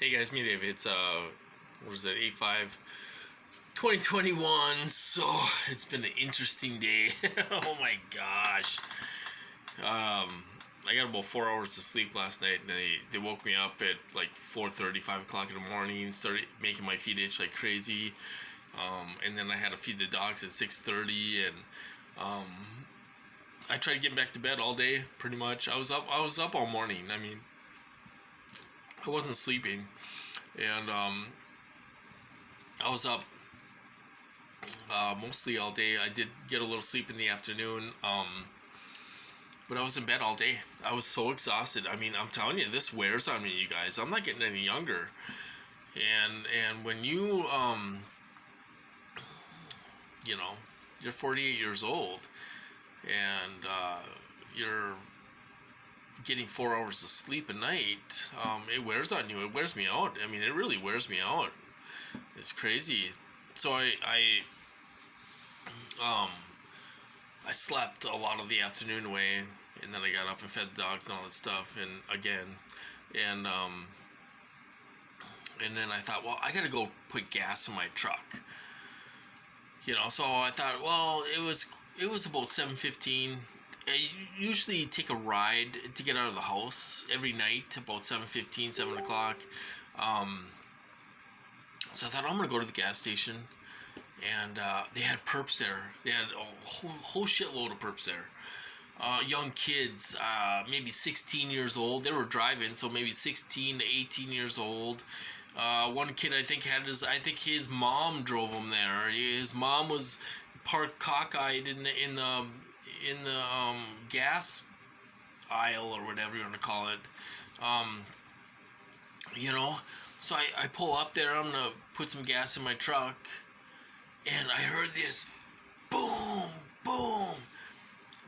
Hey guys, me Dave. It's what is that? 8/5, 2021. So it's been an interesting day. Oh my gosh. I got about 4 hours of sleep last night, and they woke me up at like 4:30, 5 o'clock in the morning. Started making my feet itch like crazy. And then I had to feed the dogs at 6:30, and I tried to get back to bed all day. Pretty much, I was up all morning. I mean, I wasn't sleeping, and I was up mostly all day. I did get a little sleep in the afternoon, but I was in bed all day. I was so exhausted. I mean, I'm telling you, this wears on me, you guys. I'm not getting any younger, and when you you know, you're 48 years old, and you're getting 4 hours of sleep a night, it wears on you. It wears me out. I mean, it really wears me out. It's crazy. So I slept a lot of the afternoon away, and then I got up and fed the dogs and all that stuff, and and then I thought, well, I gotta go put gas in my truck. So I thought, well, it was about 7:15. I usually take a ride to get out of the house every night about 7:15, 7 o'clock. So I thought, I'm going to go to the gas station. And they had perps there. They had a whole shitload of perps there. Young kids, maybe 16 years old. They were driving, so maybe 16 to 18 years old. One kid, I think his mom drove him there. His mom was parked cockeyed in the gas aisle, or whatever you want to call it. So I pull up there. I'm gonna put some gas in my truck, and I heard this boom, boom.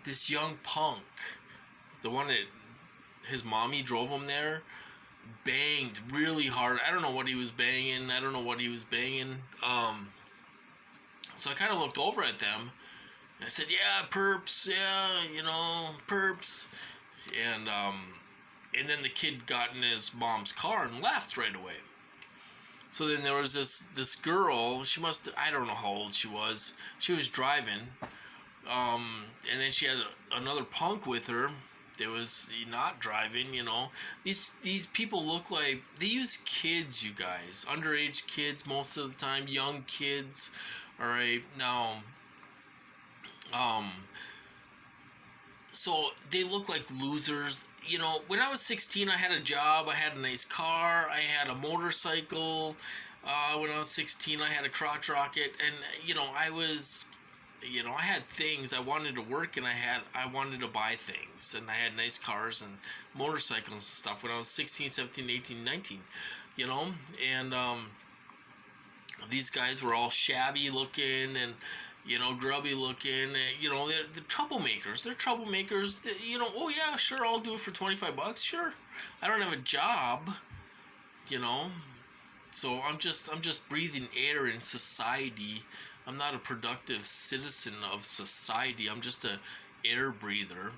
This young punk, the one that his mommy drove him there, banged really hard. I don't know what he was banging. So I kind of looked over at them, and I said, "Yeah, perps. Yeah, perps." And then the kid got in his mom's car and left right away. So then there was this girl. I don't know how old she was. She was driving. And then she had another punk with her that was not driving. These people look like they use kids, you guys, underage kids most of the time, young kids. All right, now, so they look like losers. When I was 16, I had a job, I had a nice car, I had a motorcycle. When I was 16, I had a crotch rocket, and I had things. I wanted to work, and I wanted to buy things, and I had nice cars and motorcycles and stuff when I was 16, 17, 18, 19, and these guys were all shabby looking and grubby looking. They're troublemakers. Oh yeah, sure, I'll do it for $25. Sure, I don't have a job. So I'm just breathing air in society. I'm not a productive citizen of society. I'm just a air breather,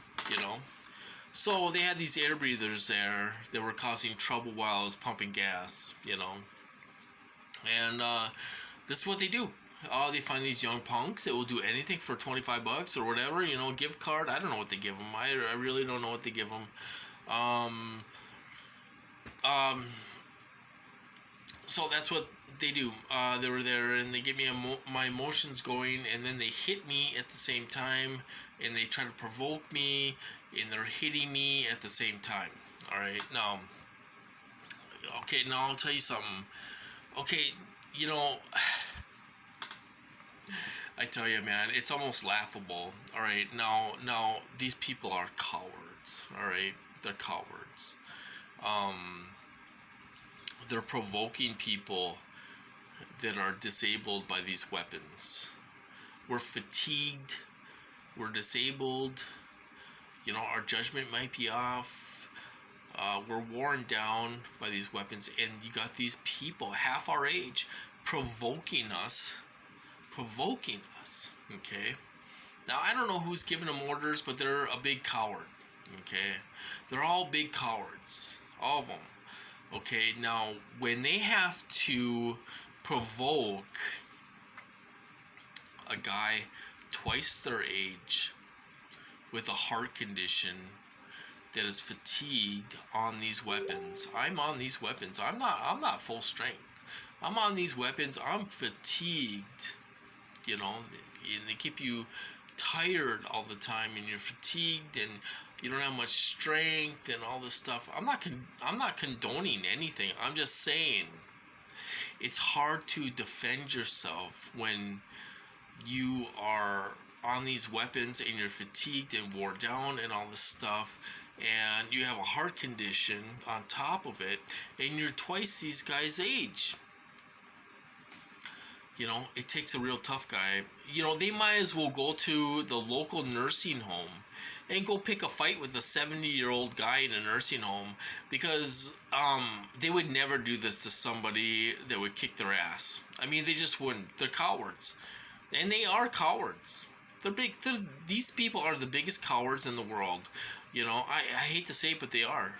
So they had these air breathers there that were causing trouble while I was pumping gas, And this is what they do. They find these young punks that will do anything for $25 or whatever, gift card. I don't know what they give them. I really don't know what they give them. So that's what they do. They were there, and they get me my emotions going, and then they hit me at the same time, and they try to provoke me, and they're hitting me at the same time. All right, now I'll tell you something. Okay, I tell you, man, it's almost laughable. All right, now these people are cowards. All right, they're cowards. They're provoking people that are disabled by these weapons. We're fatigued. We're disabled. Our judgment might be off. We're worn down by these weapons, and you got these people half our age provoking us. Okay, now I don't know who's giving them orders, but they're a big coward. Okay, they're all big cowards, all of them. Okay, now when they have to provoke a guy twice their age with a heart condition that is fatigued on these weapons. I'm on these weapons. I'm not full strength. I'm on these weapons. I'm fatigued. You know, and they keep you tired all the time, and you're fatigued, and you don't have much strength, and all this stuff. I'm not condoning anything. I'm just saying it's hard to defend yourself when you are on these weapons and you're fatigued and wore down and all this stuff, and you have a heart condition on top of it, and you're twice these guys' age. You know, it takes a real tough guy. You know, they might as well go to the local nursing home and go pick a fight with a 70-year-old guy in a nursing home, because they would never do this to somebody that would kick their ass. I mean, they just wouldn't. They're cowards. And they are cowards. These people are the biggest cowards in the world. You know, I hate to say it, but they are.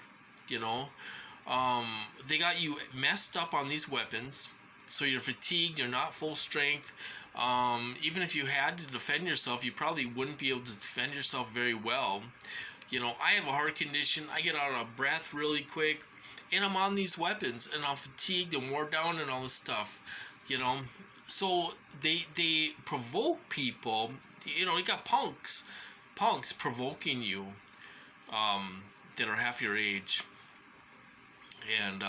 You know, they got you messed up on these weapons, so you're fatigued, you're not full strength. Even if you had to defend yourself, you probably wouldn't be able to defend yourself very well. You know, I have a heart condition, I get out of breath really quick, and I'm on these weapons, and I'm fatigued and worn down and all this stuff, you know. So they provoke people. You know, you got punks provoking you, that are half your age, and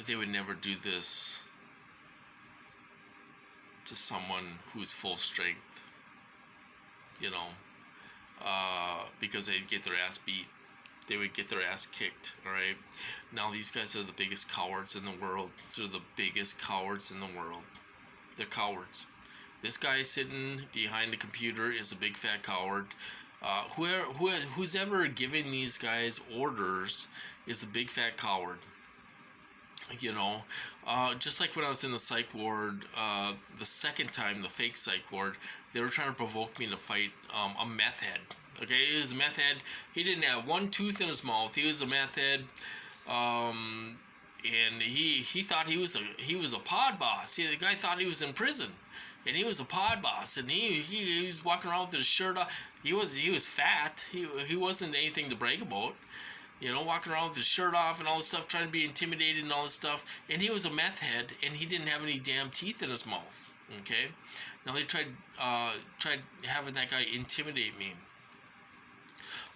they would never do this to someone who's full strength, you know, because they'd get their ass beat. They would get their ass kicked, all right? Now, these guys are the biggest cowards in the world. They're the biggest cowards in the world. They're cowards. This guy sitting behind the computer is a big fat coward. Who's ever giving these guys orders is a big fat coward. You know, just like when I was in the psych ward, the second time, the fake psych ward, they were trying to provoke me to fight a meth head. Okay, he was a meth head. He didn't have one tooth in his mouth. He was a meth head, and he thought he was a pod boss. See, the guy thought he was in prison, and he was a pod boss. And he was walking around with his shirt off. He was fat. He wasn't anything to brag about. You know, walking around with his shirt off and all this stuff, trying to be intimidated and all this stuff. And he was a meth head, and he didn't have any damn teeth in his mouth. Okay, now they tried having that guy intimidate me.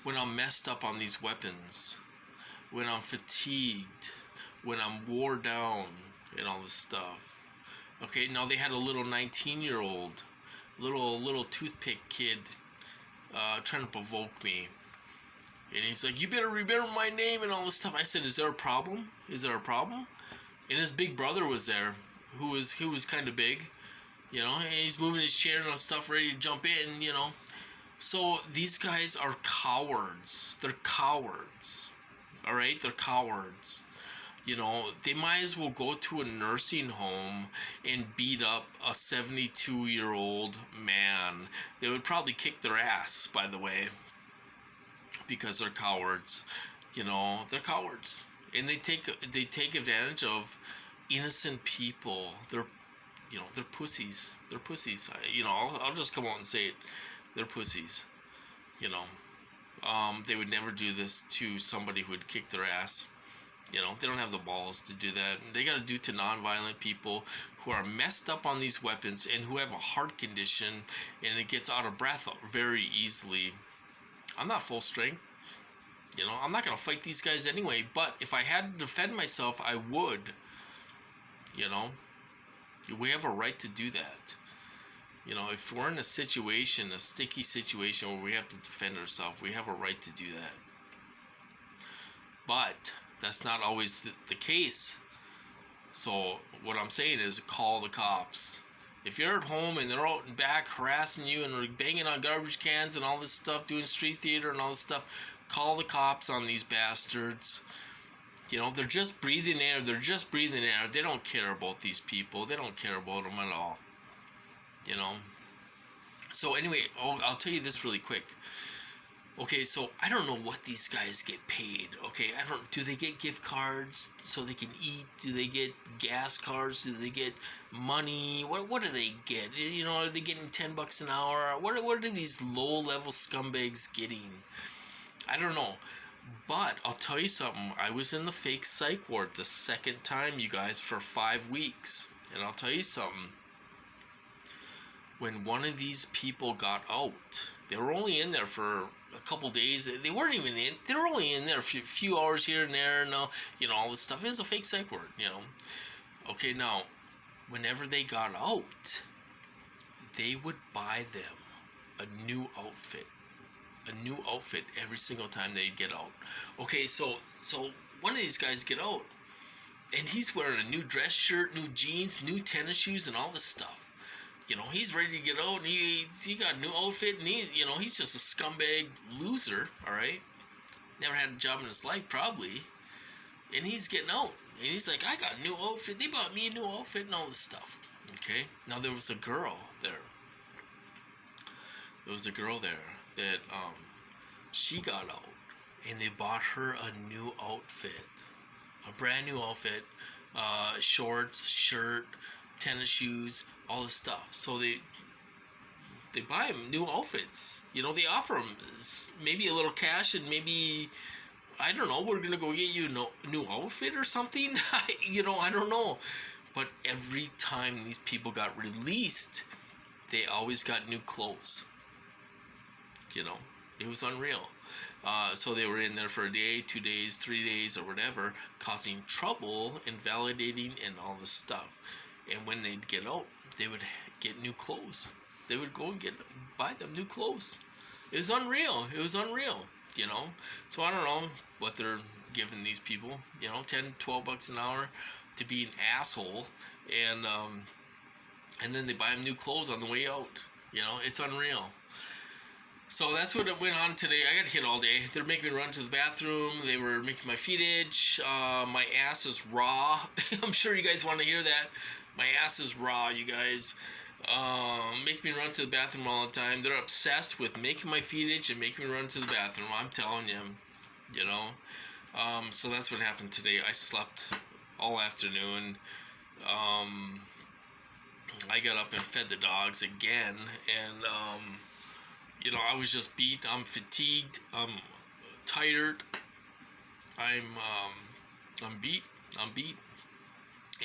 When I'm messed up on these weapons, when I'm fatigued, when I'm wore down and all this stuff. Okay, now they had a little 19-year-old, little toothpick kid, trying to provoke me. And he's like, you better remember my name and all this stuff. I said, is there a problem? Is there a problem? And his big brother was there, who was kind of big, you know, and he's moving his chair and all stuff, ready to jump in, you know. So these guys are cowards. They're cowards. All right? They're cowards. You know, they might as well go to a nursing home and beat up a 72-year-old man. They would probably kick their ass, by the way, because they're cowards. You know, they're cowards, and they take advantage of innocent people. They're pussies. They're pussies. I'll just come out and say it. They're pussies. You know, they would never do this to somebody who would kick their ass. You know, they don't have the balls to do that. They got to do to non-violent people who are messed up on these weapons and who have a heart condition and it gets out of breath very easily. I'm not full strength. You know, I'm not going to fight these guys anyway, but if I had to defend myself, I would. You know, we have a right to do that. You know, if we're in a situation, a sticky situation where we have to defend ourselves, we have a right to do that. But that's not always the case. So what I'm saying is call the cops. If you're at home and they're out and back harassing you and they're banging on garbage cans and all this stuff, doing street theater and all this stuff, call the cops on these bastards. You know, they're just breathing air. They're just breathing air. They don't care about these people. They don't care about them at all. You know. So anyway, I'll tell you this really quick. Okay, so I don't know what these guys get paid. Okay, I don't. Do they get gift cards so they can eat? Do they get gas cards? Do they get money? What do they get? You know, are they getting $10 an hour? What are these low level scumbags getting? I don't know. But I'll tell you something. I was in the fake psych ward the second time, you guys, for 5 weeks, and I'll tell you something. When one of these people got out, they were only in there for a couple days. They weren't even in. They were only in there a few hours here and there, and all this stuff. It was a fake psych ward, Okay, now, whenever they got out, they would buy them a new outfit. A new outfit every single time they'd get out. Okay, so one of these guys get out, and he's wearing a new dress shirt, new jeans, new tennis shoes, and all this stuff. He's ready to get out, and he got a new outfit, and he's just a scumbag loser, all right? Never had a job in his life, probably. And he's getting out, and he's like, I got a new outfit. They bought me a new outfit and all this stuff, okay? Now, there was a girl there. There was a girl there that, she got out, and they bought her a new outfit. A brand new outfit, shorts, shirt, tennis shoes, all this stuff. So they buy him new outfits. They offer him maybe a little cash, and maybe, I don't know, we're gonna go get you a new outfit or something. I don't know. But every time these people got released, they always got new clothes. It was unreal. So they were in there for a day, 2 days, 3 days, or whatever, causing trouble, invalidating, and all this stuff. And when they'd get out, they would get new clothes. They would go and buy them new clothes. It was unreal. So I don't know what they're giving these people, $10, $12 an hour to be an asshole, and then they buy them new clothes on the way out. It's unreal. So that's what went on today. I got hit all day. They're making me run to the bathroom. They were making my feet itch. My ass is raw. I'm sure you guys want to hear that. My ass is raw, you guys. Make me run to the bathroom all the time. They're obsessed with making my feet itch and making me run to the bathroom. I'm telling you, So that's what happened today. I slept all afternoon. I got up and fed the dogs again, and I was just beat. I'm fatigued. I'm tired. I'm beat.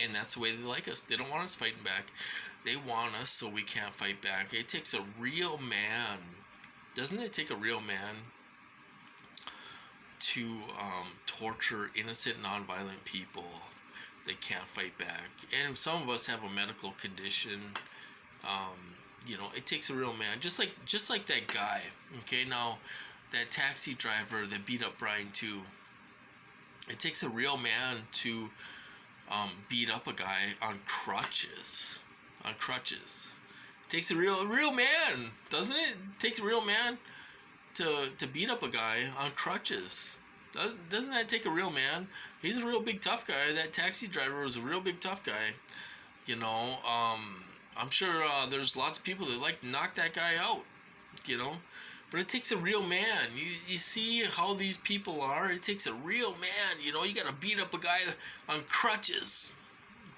And that's the way they like us. They don't want us fighting back. They want us so we can't fight back. It takes a real man. Doesn't it take a real man to torture innocent, nonviolent people that can't fight back? And some of us have a medical condition. It takes a real man. Just like that guy. Okay, now that taxi driver that beat up Brian too. It takes a real man to beat up a guy on crutches. It takes a real man, doesn't it? It takes a real man to beat up a guy on crutches. Doesn't that take a real man? He's a real big tough guy. That taxi driver was a real big tough guy. I'm sure there's lots of people that like to knock that guy out. But it takes a real man. You see how these people are? It takes a real man. You got to beat up a guy on crutches.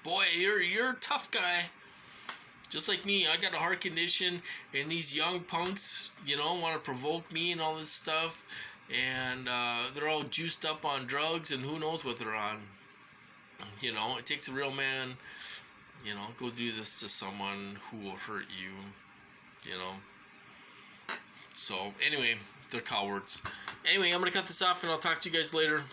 Boy, you're a tough guy. Just like me, I got a heart condition, and these young punks, want to provoke me and all this stuff, and they're all juiced up on drugs, and who knows what they're on. It takes a real man. Go do this to someone who will hurt you. So, anyway, they're cowards. Anyway, I'm going to cut this off, and I'll talk to you guys later.